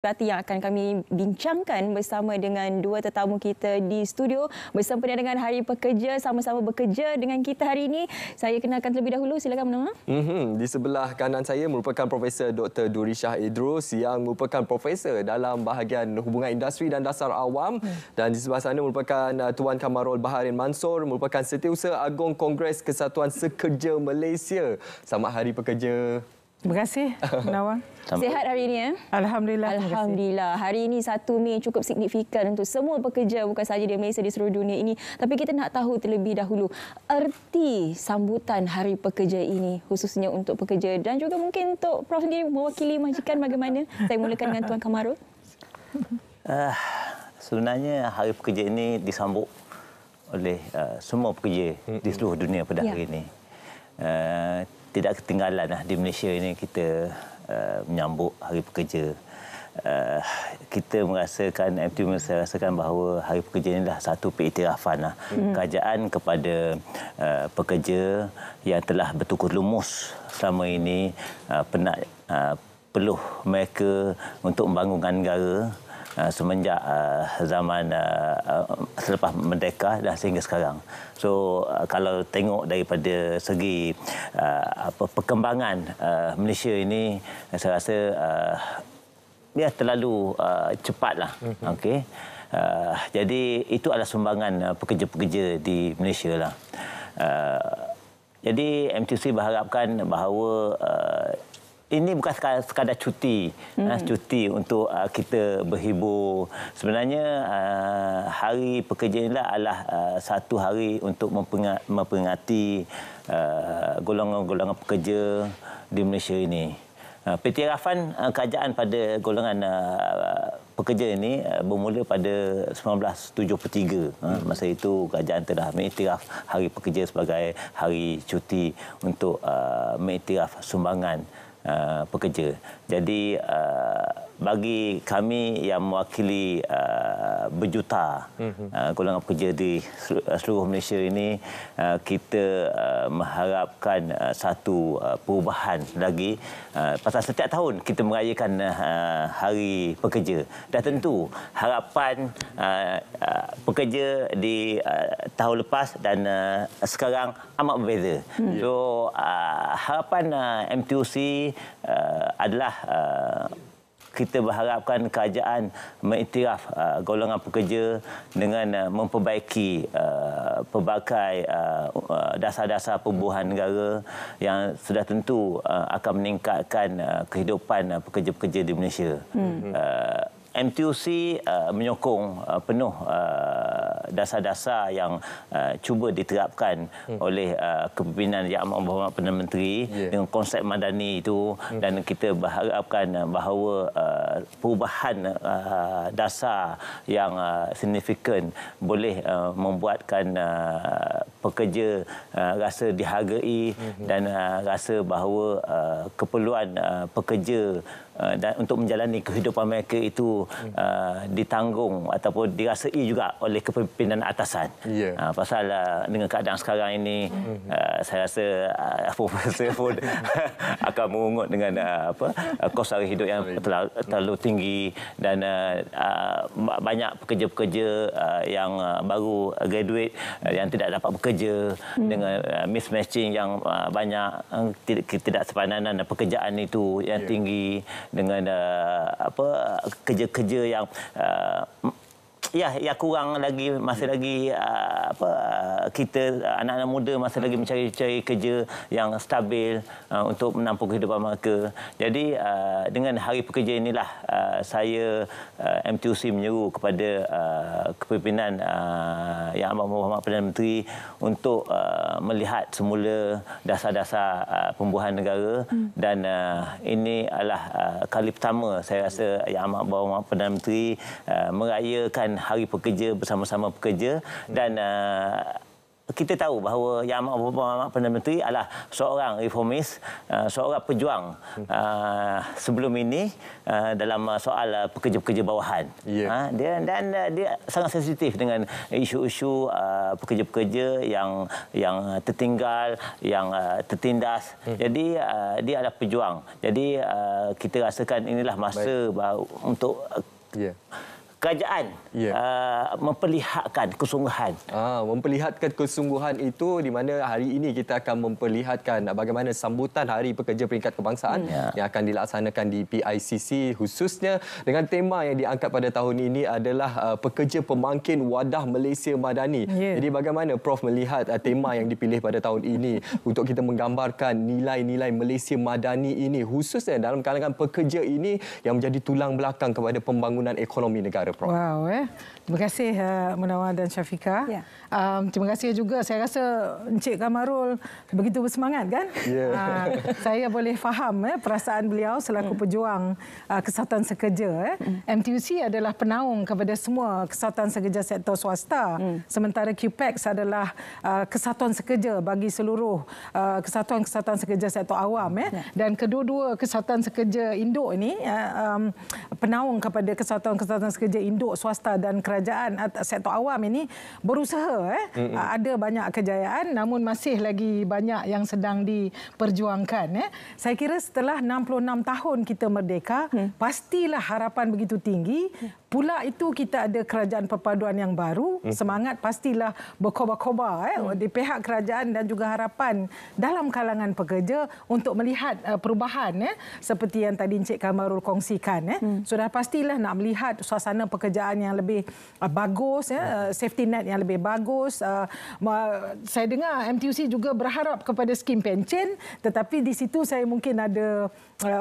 Yang akan kami bincangkan bersama dengan dua tetamu kita di studio bersempena dengan Hari Pekerja, sama-sama bekerja dengan kita hari ini. Saya kenalkan terlebih dahulu, silakan mendengar. Di sebelah kanan saya merupakan Profesor Dr. Duri Shah Idrus yang merupakan profesor dalam bahagian hubungan industri dan dasar awam. Dan di sebelah sana merupakan Tuan Kamarul Baharin Mansor, merupakan Setiausaha Agong Kongres Kesatuan Sekerja Malaysia. Selamat Hari Pekerja. Terima kasih, Nawang. Sihat hari ini, ya? Alhamdulillah. Alhamdulillah. Hari ini 1 Mei cukup signifikan untuk semua pekerja, bukan sahaja di Malaysia, di seluruh dunia ini. Tapi kita nak tahu terlebih dahulu erti sambutan Hari Pekerja ini, khususnya untuk pekerja dan juga mungkin untuk Prof sendiri mewakili majikan bagaimana? Saya mulakan dengan Tuan Kamarul. Sebenarnya Hari Pekerja ini disambut oleh semua pekerja di seluruh dunia pada hari ini. Tidak ketinggalan di Malaysia ini kita menyambut Hari Pekerja. Kita merasakan, MTU merasakan bahawa Hari Pekerja ini adalah satu pengiktirafan kerajaan kepada pekerja yang telah bertukus lumus selama ini peluh mereka untuk membangunkan negara semenjak zaman selepas merdeka dan sehingga sekarang. So kalau tengok daripada segi perkembangan Malaysia ini, saya rasa terlalu cepatlah. Okey. Jadi itu adalah sumbangan pekerja-pekerja di Malaysia lah. Jadi MTUC berharapkan bahawa ini bukan sekadar cuti, cuti untuk kita berhibur. Sebenarnya Hari Pekerja ini adalah satu hari untuk memperingati golongan-golongan pekerja di Malaysia ini. Pengiktirafan kerajaan pada golongan pekerja ini bermula pada 1973. Masa itu kerajaan telah mengiktiraf Hari Pekerja sebagai hari cuti untuk mengiktiraf sumbangan pekerja. Jadi bagi kami yang mewakili berjuta golongan pekerja di seluruh Malaysia ini, kita mengharapkan satu perubahan lagi. Pasal setiap tahun kita merayakan Hari Pekerja. Dan tentu harapan pekerja di tahun lepas dan sekarang amat berbeza. So harapan MTUC adalah kita berharapkan kerajaan mengiktiraf golongan pekerja dengan memperbaiki pelbagai dasar-dasar pembuahan negara yang sudah tentu akan meningkatkan kehidupan pekerja-pekerja di Malaysia. MTUC menyokong penuh dasar-dasar yang cuba diterapkan oleh kepimpinan Yang Amat Berhormat Perdana Menteri dengan konsep madani itu, dan kita berharapkan bahawa perubahan dasar yang signifikan boleh membuatkan pekerja rasa dihargai dan rasa bahawa keperluan pekerja dan untuk menjalani kehidupan mereka itu ditanggung ataupun dirasai juga oleh kepimpinan atasan. Pasal dengan keadaan sekarang ini, saya rasa profesor pun akan mengungut dengan kos harga hidup yang terlalu tinggi, dan banyak pekerja-pekerja yang baru graduate yang tidak dapat bekerja dengan mismatching yang banyak, tidak sepadanan pekerjaan itu yang tinggi, dengan kerja-kerja yang yang kurang lagi, masih lagi kita anak-anak muda masih lagi mencari kerja yang stabil untuk menampung kehidupan mereka. Jadi dengan Hari Pekerja inilah saya MTUC menyeru kepada kepimpinan Yang Amat Berhormat Perdana Menteri untuk melihat semula dasar-dasar pembuahan negara, dan ini adalah kali pertama saya rasa Yang Amat Berhormat Perdana Menteri merayakan Hari Pekerja bersama-sama pekerja, dan kita tahu bahawa Yang Amat Berhormat Perdana Menteri adalah seorang reformis, seorang pejuang sebelum ini dalam soal pekerja-pekerja bawahan. Dia sangat sensitif dengan isu-isu pekerja-pekerja yang tertinggal, yang tertindas. Jadi dia adalah pejuang. Jadi kita rasakan inilah masa untuk kerajaan memperlihatkan kesungguhan. Memperlihatkan kesungguhan itu di mana hari ini kita akan memperlihatkan bagaimana sambutan Hari Pekerja Peringkat Kebangsaan yang akan dilaksanakan di PICC, khususnya dengan tema yang diangkat pada tahun ini adalah Pekerja Pemangkin Wadah Malaysia Madani. Jadi bagaimana Prof melihat tema yang dipilih pada tahun ini untuk kita menggambarkan nilai-nilai Malaysia Madani ini, khususnya dalam kalangan pekerja ini yang menjadi tulang belakang kepada pembangunan ekonomi negara, Prof. Wow, terima kasih Munawar dan Syafiqah. Terima kasih juga, saya rasa Encik Kamarul begitu bersemangat kan? Saya boleh faham perasaan beliau selaku pejuang kesatuan sekerja. MTUC adalah penaung kepada semua kesatuan sekerja sektor swasta. Sementara QPEX adalah kesatuan sekerja bagi seluruh kesatuan-kesatuan sekerja sektor awam. Dan kedua-dua kesatuan sekerja induk ini penaung kepada kesatuan-kesatuan sekerja induk swasta dan kerajaan sektor awam ini berusaha. Ada banyak kejayaan namun masih lagi banyak yang sedang diperjuangkan. Saya kira setelah 66 tahun kita merdeka, pastilah harapan begitu tinggi. Pula itu kita ada kerajaan perpaduan yang baru, semangat pastilah berkobar-kobar di pihak kerajaan dan juga harapan dalam kalangan pekerja untuk melihat perubahan seperti yang tadi Encik Kamarul kongsikan. Sudah pastilah nak melihat suasana pekerjaan yang lebih bagus, safety net yang lebih bagus. Saya dengar MTUC juga berharap kepada skim pencen, tetapi di situ saya mungkin ada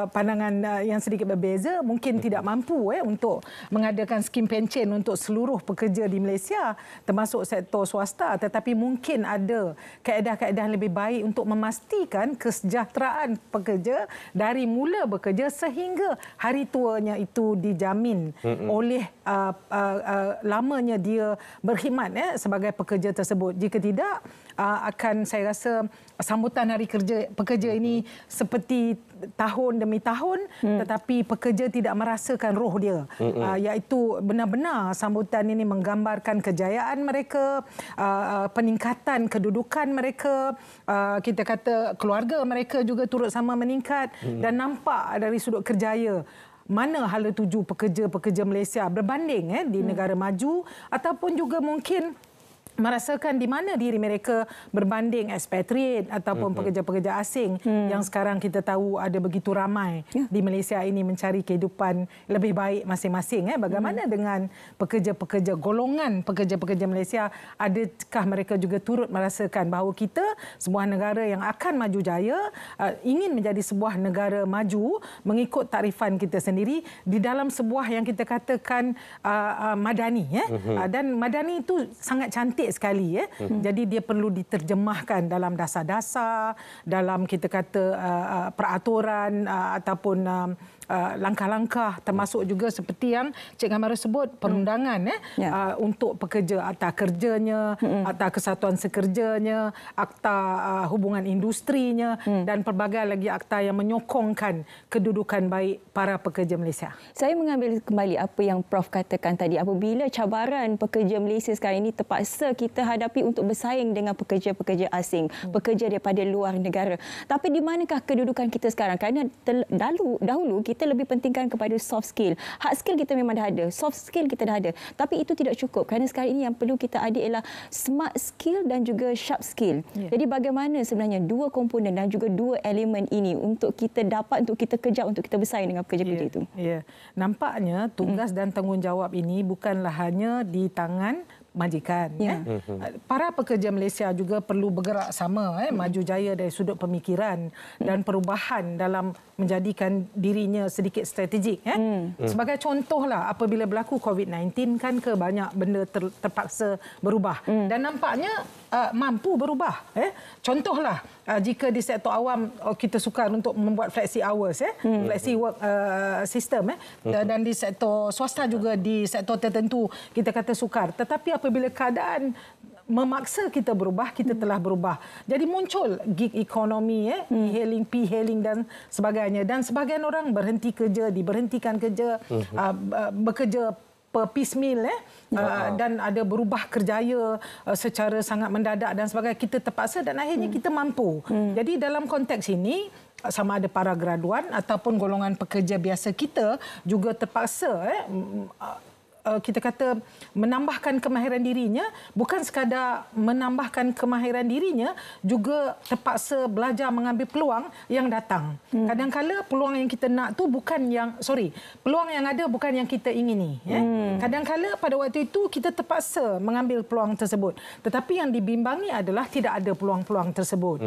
pandangan yang sedikit berbeza, mungkin tidak mampu untuk mengadakan skim pencen untuk seluruh pekerja di Malaysia termasuk sektor swasta, tetapi mungkin ada kaedah-kaedah lebih baik untuk memastikan kesejahteraan pekerja dari mula bekerja sehingga hari tuanya itu dijamin oleh lamanya dia berkhidmat sebagai pekerja tersebut. Jika tidak, akan saya rasa sambutan Hari Pekerja ini seperti tahun demi tahun, tetapi pekerja tidak merasakan roh dia, iaitu benar-benar sambutan ini menggambarkan kejayaan mereka, peningkatan kedudukan mereka, kita kata keluarga mereka juga turut sama meningkat, dan nampak dari sudut kerjaya mana hala tuju pekerja-pekerja Malaysia berbanding di negara maju, ataupun juga mungkin merasakan di mana diri mereka berbanding expatriate ataupun pekerja-pekerja asing yang sekarang kita tahu ada begitu ramai di Malaysia ini mencari kehidupan lebih baik masing-masing. Bagaimana dengan pekerja-pekerja golongan pekerja-pekerja Malaysia, adakah mereka juga turut merasakan bahawa kita sebuah negara yang akan maju jaya, ingin menjadi sebuah negara maju mengikut tarifan kita sendiri di dalam sebuah yang kita katakan madani. Dan madani itu sangat cantik sekali. Jadi dia perlu diterjemahkan dalam dasar-dasar, dalam kita kata peraturan ataupun langkah-langkah, termasuk juga seperti yang Cik Kamarul sebut, perundangan untuk pekerja, akta kerjanya, akta kesatuan sekerjanya, akta hubungan industrinya, dan pelbagai lagi akta yang menyokongkan kedudukan baik para pekerja Malaysia. Saya mengambil kembali apa yang Prof katakan tadi, apabila cabaran pekerja Malaysia sekarang ini terpaksa kita hadapi untuk bersaing dengan pekerja-pekerja asing, pekerja daripada luar negara. Tapi di manakah kedudukan kita sekarang? Kerana dahulu kita lebih pentingkan kepada soft skill. Hard skill kita memang dah ada, soft skill kita dah ada. Tapi itu tidak cukup, kerana sekarang ini yang perlu kita ada ialah smart skill dan juga sharp skill. Jadi bagaimana sebenarnya dua komponen dan juga dua elemen ini untuk kita dapat, untuk kita kejar, untuk kita bersaing dengan pekerja-pekerja itu? Nampaknya tugas dan tanggungjawab ini bukanlah hanya di tangan majikan. Para pekerja Malaysia juga perlu bergerak sama, maju jaya dari sudut pemikiran dan perubahan dalam menjadikan dirinya sedikit strategik. Sebagai contohlah, apabila berlaku COVID-19 kan banyak benda terpaksa berubah dan nampaknya mampu berubah. Contohlah, jika di sektor awam kita sukar untuk membuat flexi hours, flexi work system, dan di sektor swasta juga di sektor tertentu kita kata sukar. Tetapi apabila keadaan memaksa kita berubah, kita telah berubah. Jadi muncul gig ekonomi, e-hailing, P-hailing dan sebagainya. Dan sebahagian orang berhenti kerja, diberhentikan kerja, bekerja piecemeal, dan ada berubah kerjaya secara sangat mendadak dan sebagainya. Kita terpaksa dan akhirnya kita mampu. Jadi dalam konteks ini, sama ada para graduan ataupun golongan pekerja biasa kita juga terpaksa kita kata menambahkan kemahiran dirinya, bukan sekadar menambahkan kemahiran dirinya, juga terpaksa belajar mengambil peluang yang datang. Kadang-kala peluang yang kita nak tu bukan yang, peluang yang ada bukan yang kita ingini. Kadang-kala pada waktu itu kita terpaksa mengambil peluang tersebut. Tetapi yang dibimbangi adalah tidak ada peluang-peluang tersebut.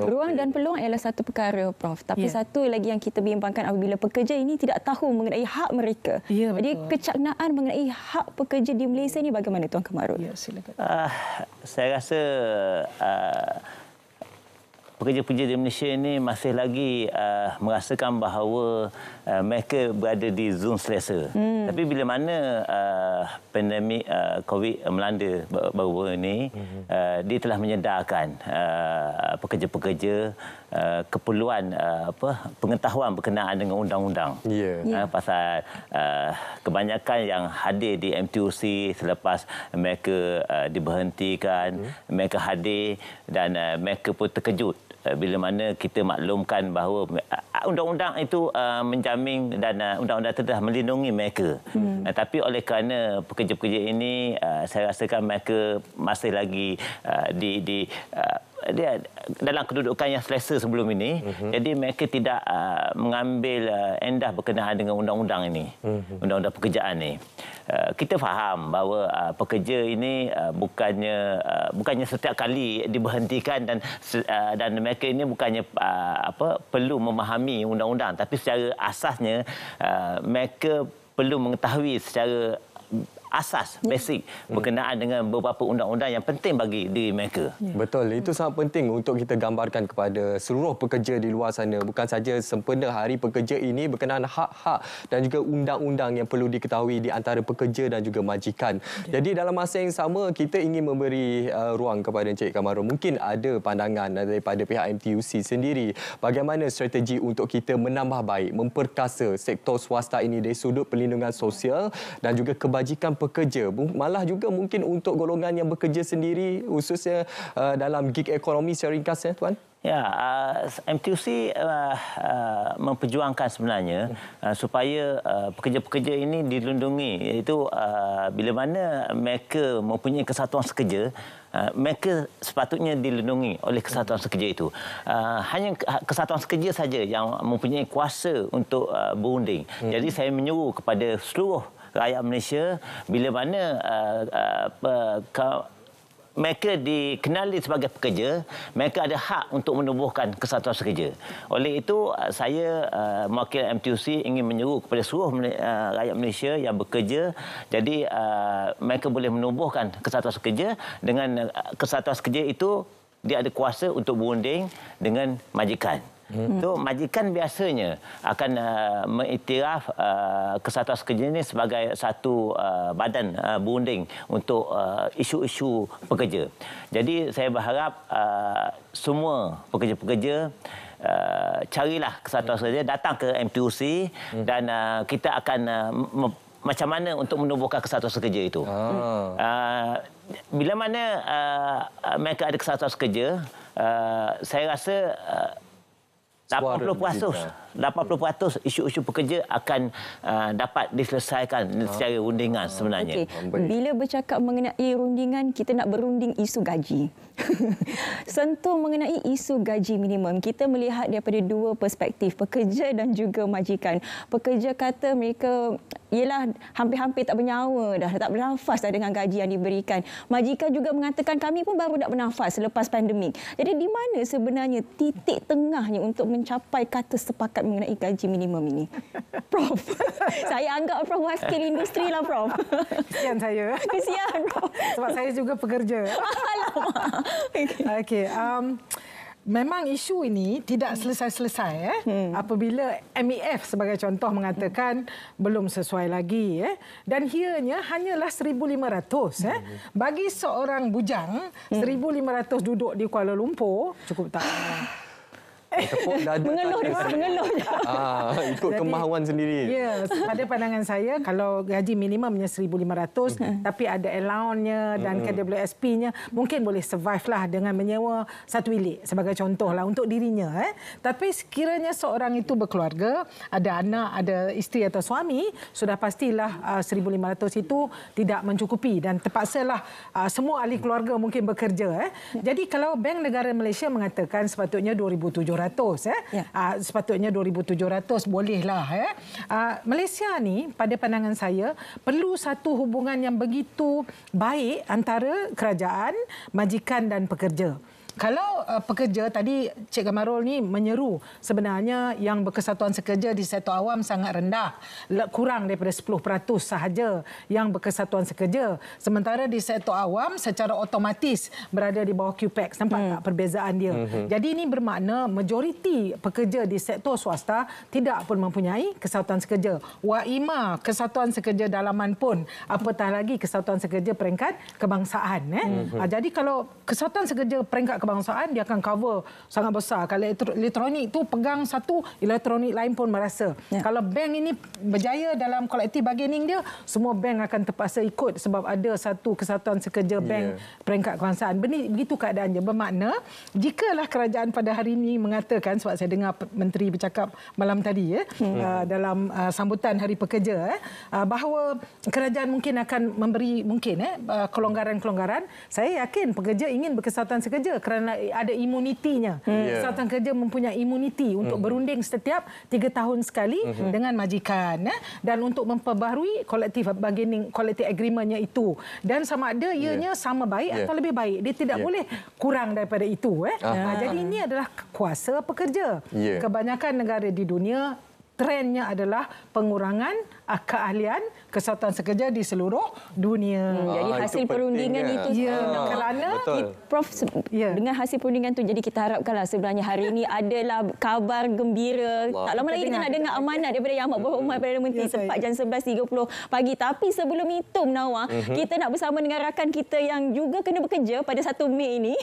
Peluang dan peluang adalah satu perkara, Prof. Tapi satu lagi yang kita bimbangkan apabila pekerja ini tidak tahu mengenai hak mereka. Jadi kecaknaan mengenai hak pekerja di Malaysia ini bagaimana, Tuan Kamarul? Ya, silakan. Saya rasa pekerja-pekerja di Malaysia ini masih lagi merasakan bahawa mereka berada di zon selesa. Tapi bila mana pandemik COVID melanda baru-baru ini, dia telah menyedarkan pekerja-pekerja keperluan pengetahuan berkenaan dengan undang-undang. Pasal kebanyakan yang hadir di MTUC selepas mereka diberhentikan, mereka hadir dan mereka pun terkejut bila mana kita maklumkan bahawa undang-undang itu menjamin dan undang-undang itu telah melindungi mereka. Tapi oleh kerana pekerja-pekerja ini, saya rasakan mereka masih lagi dia dalam kedudukan yang selesa sebelum ini. Jadi mereka tidak mengambil endah berkenaan dengan undang-undang ini, undang-undang pekerjaan ini. Kita faham bahawa pekerja ini bukannya setiap kali diberhentikan dan mereka ini bukannya perlu memahami undang-undang, tapi secara asasnya mereka perlu mengetahui secara asas basic berkenaan dengan beberapa undang-undang yang penting bagi diri mereka. Betul, itu sangat penting untuk kita gambarkan kepada seluruh pekerja di luar sana. Bukan saja sempena Hari Pekerja ini berkenaan hak-hak dan juga undang-undang yang perlu diketahui di antara pekerja dan juga majikan. Jadi dalam masa yang sama kita ingin memberi ruang kepada Encik Kamarul. Mungkin ada pandangan daripada pihak MTUC sendiri bagaimana strategi untuk kita menambah baik, memperkasa sektor swasta ini dari sudut perlindungan sosial dan juga kebajikan pekerja, malah juga mungkin untuk golongan yang bekerja sendiri, khususnya dalam gig ekonomi secara ringkasnya, Tuan? Ya, MTUC memperjuangkan sebenarnya supaya pekerja-pekerja ini dilindungi, iaitu bila mana mereka mempunyai kesatuan sekerja, mereka sepatutnya dilindungi oleh kesatuan sekerja itu. Hanya kesatuan sekerja saja yang mempunyai kuasa untuk berunding. Jadi saya menyuruh kepada seluruh rakyat Malaysia, bila mana mereka dikenali sebagai pekerja, mereka ada hak untuk menubuhkan kesatuan sekerja. Oleh itu, saya mewakili MTUC ingin menyuruh kepada seluruh rakyat Malaysia yang bekerja, jadi mereka boleh menubuhkan kesatuan sekerja. Dengan kesatuan sekerja itu, dia ada kuasa untuk berunding dengan majikan. So, majikan biasanya akan mengiktiraf kesatuan sekerja ini sebagai satu badan berunding untuk isu-isu pekerja. Jadi saya berharap semua pekerja-pekerja carilah kesatuan sekerja, datang ke MTUC dan kita akan macam mana untuk menubuhkan kesatuan sekerja itu. Bila mana mereka ada kesatuan sekerja, saya rasa 80% isu-isu pekerja akan dapat diselesaikan secara rundingan sebenarnya. Bila bercakap mengenai rundingan, kita nak berunding isu gaji. Sentuh mengenai isu gaji minimum, kita melihat daripada dua perspektif, pekerja dan juga majikan. Pekerja kata mereka ialah hampir-hampir tak bernyawa dah, tak bernafas dah dengan gaji yang diberikan. Majikan juga mengatakan kami pun baru nak bernafas selepas pandemik. Jadi di mana sebenarnya titik tengahnya untuk mencapai kata sepakat mengenai gaji minimum ini? Prof, saya anggap Prof wakil industri lah, Prof. Kesian saya. Kesian, Prof. Sebab saya juga pekerja. Alamak. Okey. memang isu ini tidak selesai-selesai apabila MEF sebagai contoh mengatakan belum sesuai lagi dan ianya hanyalah 1,500 bagi seorang bujang 1,500 duduk di Kuala Lumpur cukup tak? Mengeluh je. Ikut kemahuan sendiri. Ya, pada pandangan saya kalau gaji minimumnya 1,500 tapi ada allowance-nya dan KWSP-nya mungkin boleh survive lah dengan menyewa satu bilik sebagai contoh lah untuk dirinya. Tapi sekiranya seorang itu berkeluarga, ada anak, ada isteri atau suami, sudah pastilah 1,500 itu tidak mencukupi dan terpaksalah semua ahli keluarga mungkin bekerja. Jadi kalau Bank Negara Malaysia mengatakan sepatutnya 2,700 sepatutnya 2,700 bolehlah. Malaysia ni pada pandangan saya perlu satu hubungan yang begitu baik antara kerajaan, majikan dan pekerja. Kalau pekerja tadi Cik Kamarul ni menyeru sebenarnya yang berkesatuan sekerja di sektor awam sangat rendah, kurang daripada 10% sahaja yang berkesatuan sekerja, sementara di sektor awam secara otomatis berada di bawah QPEX. Nampak tak perbezaan dia? Jadi ini bermakna majoriti pekerja di sektor swasta tidak pun mempunyai kesatuan sekerja. WAIMA, kesatuan sekerja dalaman pun, apatah lagi kesatuan sekerja peringkat kebangsaan. Jadi kalau kesatuan sekerja peringkat kebangsaan, dia akan cover sangat besar. Kalau elektronik tu pegang satu, elektronik lain pun merasa. Kalau bank ini berjaya dalam kolektif bargaining dia, semua bank akan terpaksa ikut sebab ada satu kesatuan sekerja bank peringkat kebangsaan. Begitu keadaannya. Bermakna, jikalah kerajaan pada hari ini mengatakan, sebab saya dengar Menteri bercakap malam tadi dalam sambutan Hari Pekerja, bahawa kerajaan mungkin akan memberi kelonggaran-kelonggaran. Saya yakin pekerja ingin berkesatuan sekerja kerana ada imunitinya. Kesatuan kerja mempunyai imuniti untuk berunding setiap 3 tahun sekali dengan majikan dan untuk memperbaharui kolektif bargaining, kolektif agreementnya itu. Dan sama ada ianya sama baik atau lebih baik. Dia tidak boleh kurang daripada itu. Jadi ini adalah kuasa pekerja. Kebanyakan negara di dunia trendnya adalah pengurangan keahlian kesatuan sekerja di seluruh dunia. Jadi hasil perundingan itu kerana Prof, dengan hasil perundingan itu jadi kita harapkanlah sebenarnya hari ini adalah kabar gembira. Tak lama lagi kita nak dengar amanah daripada Yang Amat Berhormat Perdana Menteri tepat jam 11.30 pagi. Tapi sebelum itu Menawar, kita nak bersama dengan rakan kita yang juga kena bekerja pada 1 Mei ini.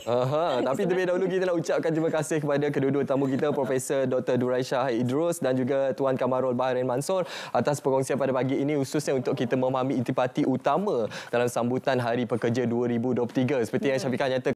Tapi terlebih dahulu kita nak ucapkan terima kasih kepada kedua-dua tamu kita, Profesor Dr. Duraisyah Idrus dan juga Tuan Kamarul Baharin Mansor atas perkongsian pada pagi ini, khususnya untuk kita memahami intipati utama dalam sambutan Hari Pekerja 2023. Seperti yang Syafiqah nyatakan,